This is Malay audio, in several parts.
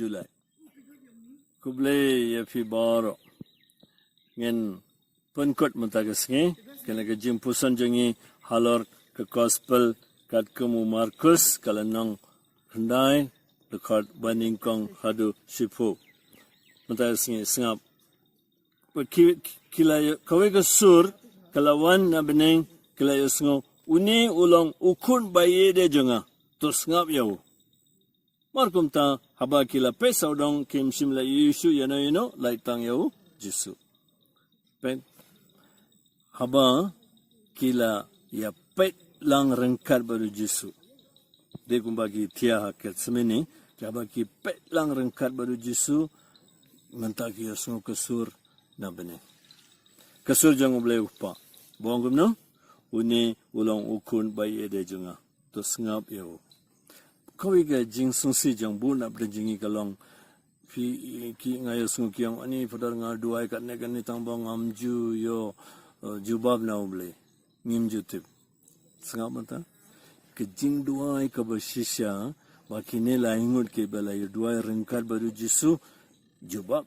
July. Kuble ya fi baro. Ngen penkot mentagas ngi kena ke jimpusan jengi halor ke gospel kat kemu Markus kalanang hendai dekat baningkong hadu sipu. Mentagas ngi sengap. Kila kawe ke sur kalawan na beneng kila yosngo uni ulong ukun baye de jonga to sengap yau. Markum ta haba kila pesau dong kim simla Yesu yano laitang yau Jesu. Pen haba kila ya pet lang rengkat baru Jesu. Dia kumbagi tia haket semini haba ki pet lang rengkat baru Jesu mentaki yosngo kesur na bene. Kesur jangan boleh upa. Buang gumno uni ulong ukun bayi de jonga to sengap yau. Kau iga jing sungsi jang bu nak berjingi kalong fi ki ngayo sung kiang ani fadar nga duai kat ne kan ni tangbang amju yo jubab na uble ngim jutip sengap mata ke jing duai ka basisha wakine laingut ke bala yo duai rengkat baru Jesu jubab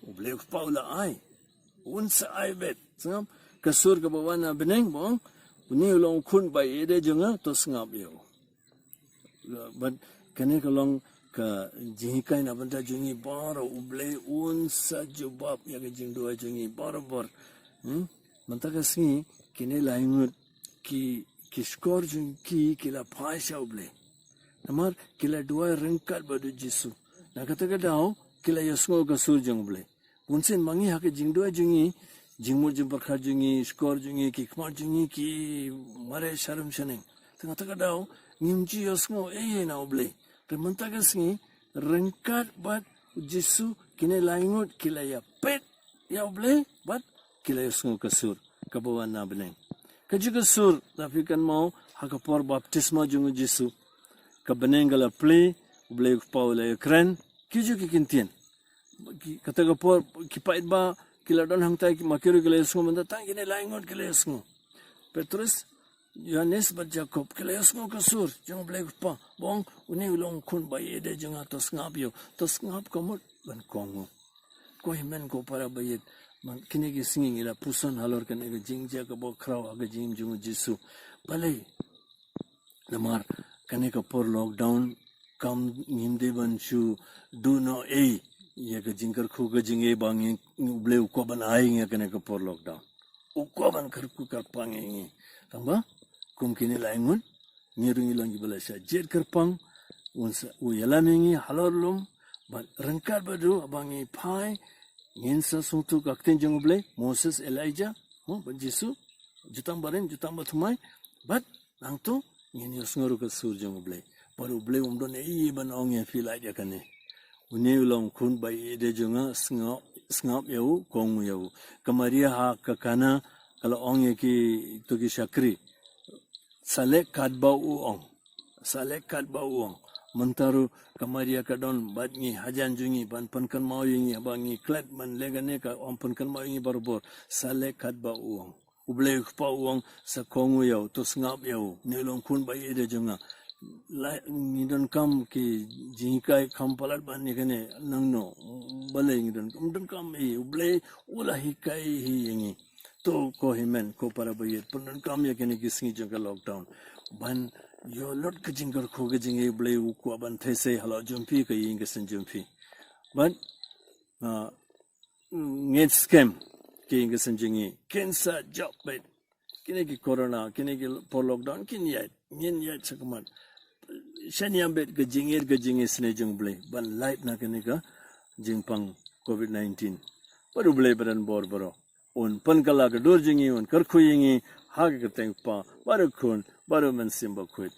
uble paula ai unsa ai bet sengap kasur ke bawana beneng bong uni ulong kun bai de jonga to sengap yo. But kene kalong ka jihikai na benda jungi baro uble unsa jubab ya ke jing dua jungi baro bor mantaka singi kene laingut ki skor jungi kila paisha uble namar kila dua rengkat badu Jesu na kata dau kila yosngo ka sur jung uble unsen mangi ha ke jing dua jungi jingmur jum barkha jungi skor jungi ki kmar jungi ki mare sharum shaneng tengah dau ngimji yosngo na uble Mantaka singi rengkat bat Jesu kine laingut kila ya pet ya uble bat kila yosngo kasur kabawan na beneng. Kaju kasur tapi kan mau hakapor baptisma jungu Jesu kabeneng gala play uble paula ekran kiju kikintien. Kata kapor kipait ba kila don hangtai makiru kila yosngo manda tang kine laingut kila yosngo. Petrus Yohanes bat Jacob kila yosngo kasur jong blek pa bong uni ulong kun baye de jong atos ngap yo tos ngap kamut ban kongo ko himen ko para bayet man kine gi singing ila puson halor kan ega jingja ka bo kraw aga jing jung Jesu balai namar kane ka por lockdown kam ngimde ban chu do no e ya ka jingkar khu ga jinge bang uble ko ban ai nge kane ka por lockdown ko ban kar ku kar pange nge tamba kum kini laingun ngirungi longi balasha jet kerpang unsa uyalamengi halorlum bat rengkat badu abangi pai nginsa sungtu kakten jonguble Moses Elijah ban Jesu jutang baren jutang bathumai bat nangto ngin yosngoro ka sur jonguble baru ble umdon e ban ongya filai ya kane uni ulong kun bai de jonga snngap yau kong yau kamaria ha kakana kalau ongya ki tuki shakri salek kadba uong mentaru kamaria kadon badngi hajan jungi ban pankan mau yingi abangi klat man legane ka om pankan mau yingi barbor salek kadba uong uble pa uong sa kongu yau to sngap yau nelong kun bai ede jonga ngidon kam ki jingkai kampalat ban ni kane nangno bale ngidon kam e uble ulahi kai hi yingi to ko himen ko para bayet pun kam ya kene gisngi janga lockdown ban yo lot ka jingar ko ga jinge ble u ko ban these hala jumpi ka ying sen jumpi ban net scam ke ying sen jingi cancer job bet kene ki corona kene ki por lockdown kin ya nyen ya chakman shanyam bet ga jinge sne jung ble ban light na kene ka jingpang covid-19 baru ble badan bor boro un pankala ka dor jingi un karkhu yingi hag ka tengpa baru kun baru man simba khut